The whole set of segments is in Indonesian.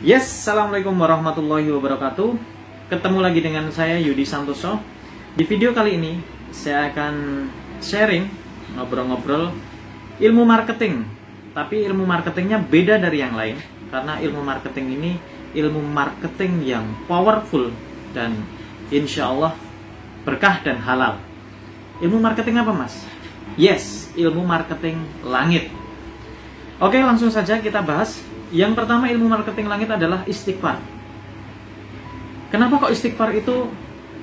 Yes, Assalamualaikum warahmatullahi wabarakatuh. Ketemu lagi dengan saya Yudi Santoso. Di video kali ini saya akan sharing, ngobrol-ngobrol ilmu marketing. Tapi ilmu marketingnya beda dari yang lain, karena ilmu marketing ini ilmu marketing yang powerful dan insya Allah berkah dan halal. Ilmu marketing apa, Mas? Yes, ilmu marketing langit. Oke, langsung saja kita bahas. Yang pertama, ilmu marketing langit adalah istighfar. Kenapa kok istighfar itu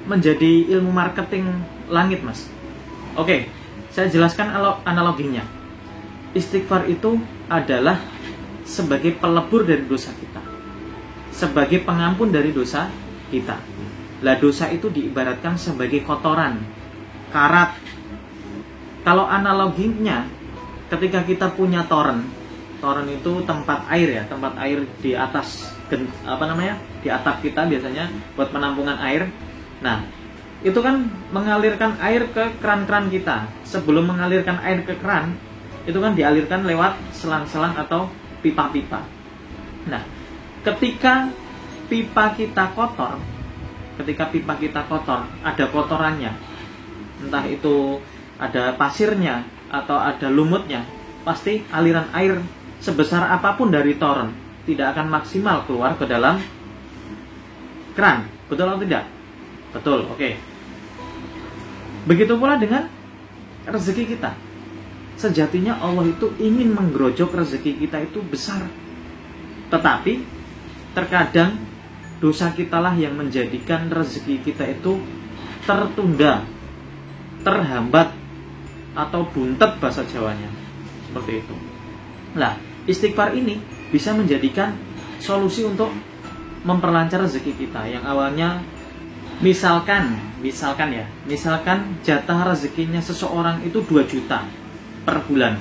menjadi ilmu marketing langit, Mas? Oke, saya jelaskan analoginya. Istighfar itu adalah sebagai pelebur dari dosa kita, sebagai pengampun dari dosa kita. Lah, dosa itu diibaratkan sebagai kotoran, karat. Kalau analoginya, ketika kita punya toren itu tempat air ya, tempat air di atas di atap kita biasanya buat penampungan air. Nah, itu kan mengalirkan air ke keran-keran kita. Sebelum mengalirkan air ke keran, itu kan dialirkan lewat selang-selang atau pipa-pipa. Nah, ketika pipa kita kotor, ada kotorannya, entah itu ada pasirnya atau ada lumutnya, pasti aliran air sebesar apapun dari toren tidak akan maksimal keluar ke dalam keran. Betul atau tidak? Betul, oke. Begitu pula dengan rezeki kita. Sejatinya Allah itu ingin menggerojok rezeki kita itu besar. Tetapi terkadang dosa kitalah yang menjadikan rezeki kita itu tertunda, terhambat, atau buntet bahasa Jawanya. Seperti itu. Nah, istighfar ini bisa menjadikan solusi untuk memperlancar rezeki kita yang awalnya misalkan jatah rezekinya seseorang itu 2 juta per bulan.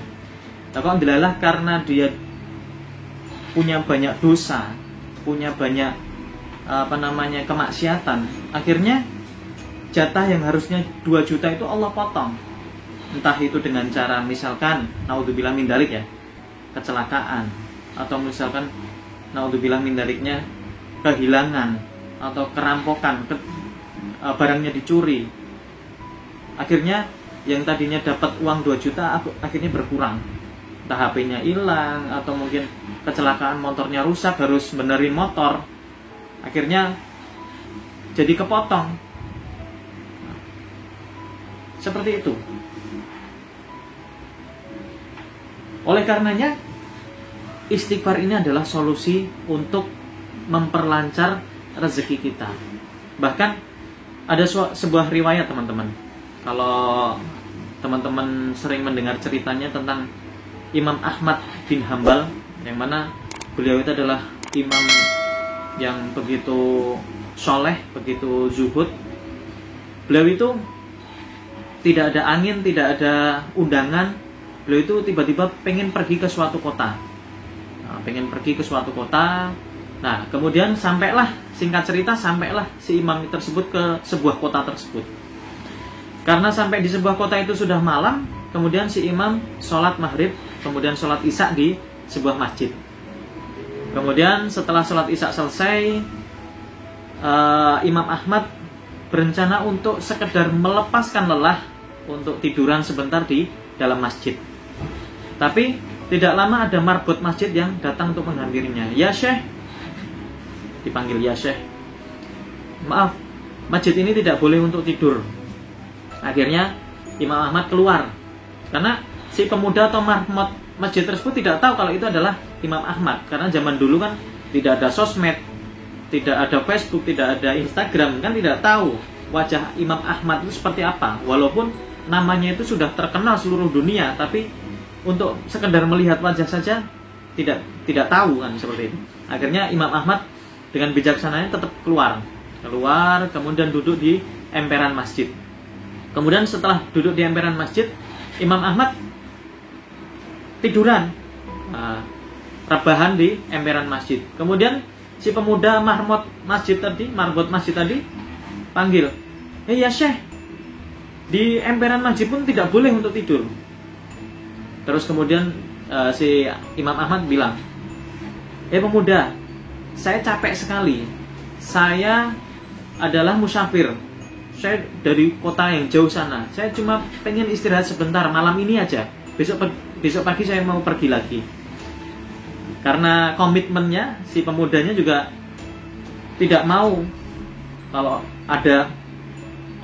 Tapi alhamdulillah karena dia punya banyak dosa, punya banyak kemaksiatan, akhirnya jatah yang harusnya 2 juta itu Allah potong. Entah itu dengan cara misalkan naudzubillah min dzalik ya, kecelakaan, atau misalkan naudzubillah min dzaliknya kehilangan atau kerampokan, barangnya dicuri. Akhirnya yang tadinya dapat uang 2 juta akhirnya berkurang. Entah HP-nya hilang atau mungkin kecelakaan motornya rusak, harus benerin motor. Akhirnya jadi kepotong. Seperti itu. Oleh karenanya, istighfar ini adalah solusi untuk memperlancar rezeki kita. Bahkan ada sebuah riwayat, teman-teman. Kalau teman-teman sering mendengar ceritanya tentang Imam Ahmad bin Hambal, yang mana beliau itu adalah imam yang begitu soleh, begitu zuhud. Beliau itu tidak ada angin, tidak ada undangan. Beliau itu tiba-tiba pengen pergi ke suatu kota. Nah, kemudian sampailah si imam tersebut ke sebuah kota tersebut. Karena sampai di sebuah kota itu sudah malam, kemudian si imam sholat maghrib, kemudian sholat isya di sebuah masjid. Kemudian setelah sholat isya selesai, Imam Ahmad berencana untuk sekedar melepaskan lelah untuk tiduran sebentar di dalam masjid. Tapi tidak lama ada marbot masjid yang datang untuk menghampirinya. Ya Syekh, dipanggil ya Syekh. Maaf, masjid ini tidak boleh untuk tidur. Akhirnya Imam Ahmad keluar. Karena si pemuda atau marbot masjid tersebut tidak tahu kalau itu adalah Imam Ahmad. Karena zaman dulu kan tidak ada sosmed, tidak ada Facebook, tidak ada Instagram, kan tidak tahu wajah Imam Ahmad itu seperti apa. Walaupun namanya itu sudah terkenal seluruh dunia, tapi untuk sekedar melihat wajah saja tidak tahu kan, seperti itu. Akhirnya Imam Ahmad dengan bijaksananya tetap keluar, kemudian duduk di emperan masjid. Kemudian setelah duduk di emperan masjid, Imam Ahmad tiduran, rebahan di emperan masjid. Kemudian si pemuda marbot masjid tadi panggil, ya Syekh, di emperan masjid pun tidak boleh untuk tidur. Terus kemudian si Imam Ahmad bilang, pemuda, saya capek sekali. Saya adalah musafir. Saya dari kota yang jauh sana. Saya cuma pengen istirahat sebentar malam ini aja. Besok pagi saya mau pergi lagi. Karena komitmennya si pemudanya juga tidak mau kalau ada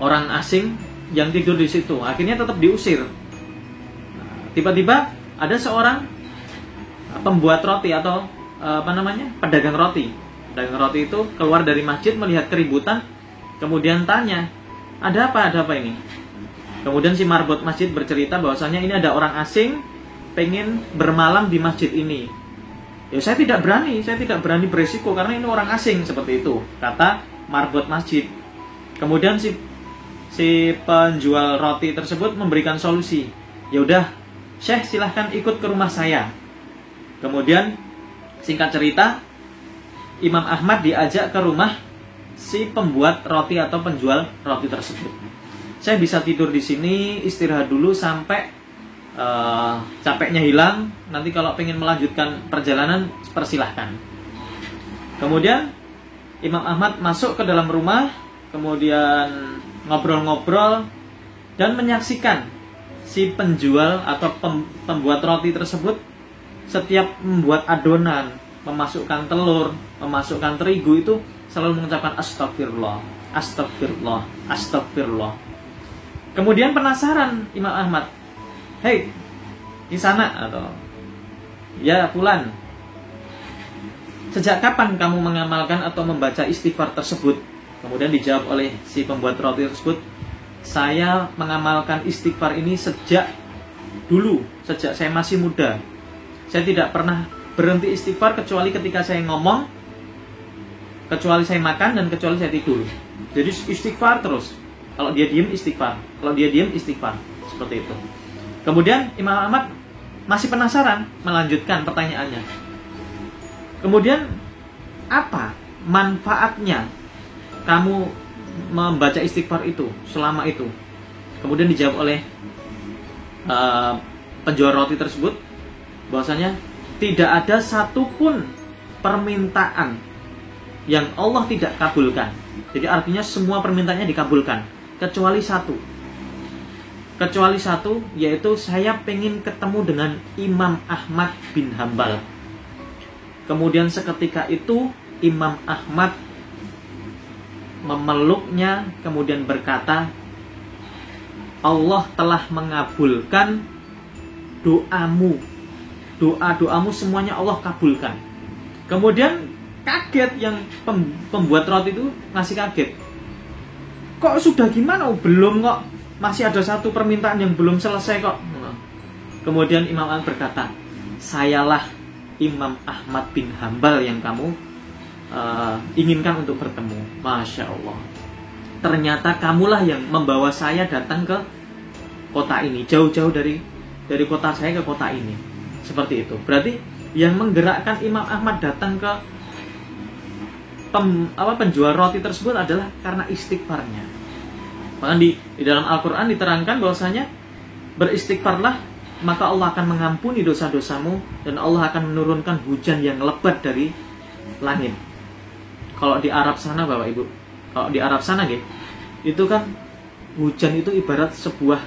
orang asing yang tidur di situ. Akhirnya tetap diusir. Tiba-tiba ada seorang pembuat roti atau pedagang roti. Pedagang roti itu keluar dari masjid melihat keributan, kemudian tanya, ada apa ini? Kemudian si marbot masjid bercerita bahwasanya ini ada orang asing pengen bermalam di masjid ini. Ya saya tidak berani beresiko karena ini orang asing, seperti itu kata marbot masjid. Kemudian si penjual roti tersebut memberikan solusi. Ya udah, Syekh silahkan ikut ke rumah saya. Kemudian singkat cerita, Imam Ahmad diajak ke rumah si pembuat roti atau penjual roti tersebut. Saya bisa tidur di sini, istirahat dulu sampai capeknya hilang. Nanti kalau pengen melanjutkan perjalanan, persilahkan. Kemudian Imam Ahmad masuk ke dalam rumah, kemudian ngobrol-ngobrol dan menyaksikan si penjual atau pembuat roti tersebut setiap membuat adonan, memasukkan telur, memasukkan terigu itu selalu mengucapkan astagfirullah, astagfirullah, astagfirullah. Kemudian penasaran Imam Ahmad, hei di sana atau ya fulan, sejak kapan kamu mengamalkan atau membaca istighfar tersebut? Kemudian dijawab oleh si pembuat roti tersebut, saya mengamalkan istighfar ini sejak dulu, sejak saya masih muda. Saya tidak pernah berhenti istighfar kecuali ketika saya ngomong, kecuali saya makan, dan kecuali saya tidur. Jadi istighfar terus. Kalau dia diem istighfar, kalau dia diem istighfar, seperti itu. Kemudian Imam Ahmad masih penasaran, melanjutkan pertanyaannya. Kemudian apa manfaatnya kamu membaca istighfar itu selama itu? Kemudian dijawab oleh penjual roti tersebut bahwasanya tidak ada satupun permintaan yang Allah tidak kabulkan. Jadi artinya semua permintaannya dikabulkan kecuali satu. Kecuali satu, yaitu saya pengen ketemu dengan Imam Ahmad bin Hambal. Kemudian seketika itu Imam Ahmad memeluknya, kemudian berkata, Allah telah mengabulkan doamu. Doa-doamu semuanya Allah kabulkan. Kemudian kaget yang pembuat roti itu, masih kaget. Kok sudah gimana? Belum kok. Masih ada satu permintaan yang belum selesai kok. Kemudian Imam Ahmad berkata, sayalah Imam Ahmad bin Hambal yang kamu inginkan untuk bertemu. Masya Allah. Ternyata kamulah yang membawa saya datang ke kota ini, jauh-jauh dari kota saya ke kota ini. Seperti itu. Berarti yang menggerakkan Imam Ahmad datang ke penjual roti tersebut adalah karena istighfarnya. Bahkan di dalam Al-Quran diterangkan bahwasanya beristighfarlah, maka Allah akan mengampuni dosa-dosamu dan Allah akan menurunkan hujan yang lebat dari langit. Kalau di Arab sana Bapak Ibu, kalau di Arab sana itu kan hujan itu ibarat sebuah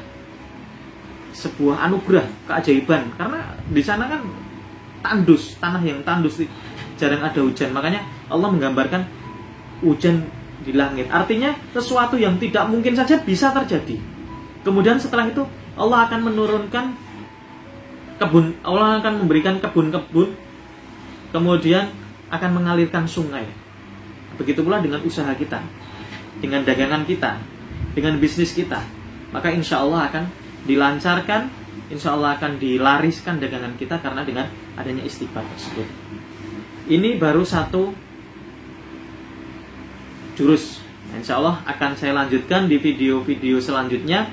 anugerah, keajaiban. Karena di sana kan tandus, tanah yang tandus, jarang ada hujan. Makanya Allah menggambarkan hujan di langit. Artinya sesuatu yang tidak mungkin saja bisa terjadi. Kemudian setelah itu Allah akan menurunkan kebun, Allah akan memberikan kebun-kebun, kemudian akan mengalirkan sungai. Begitu pula dengan usaha kita, dengan dagangan kita, dengan bisnis kita. Maka insya Allah akan dilancarkan, insya Allah akan dilariskan dagangan kita karena dengan adanya istighfar tersebut. Ini baru satu jurus. Insya Allah akan saya lanjutkan di video-video selanjutnya.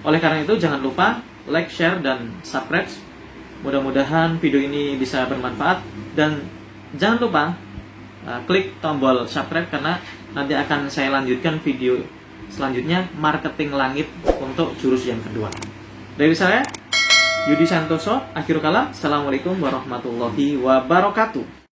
Oleh karena itu jangan lupa like, share, dan subscribe. Mudah-mudahan video ini bisa bermanfaat. Dan jangan lupa klik tombol subscribe karena nanti akan saya lanjutkan video selanjutnya, marketing langit untuk jurus yang kedua. Dari saya Yudi Santoso, akhirul kalam. Assalamualaikum warahmatullahi wabarakatuh.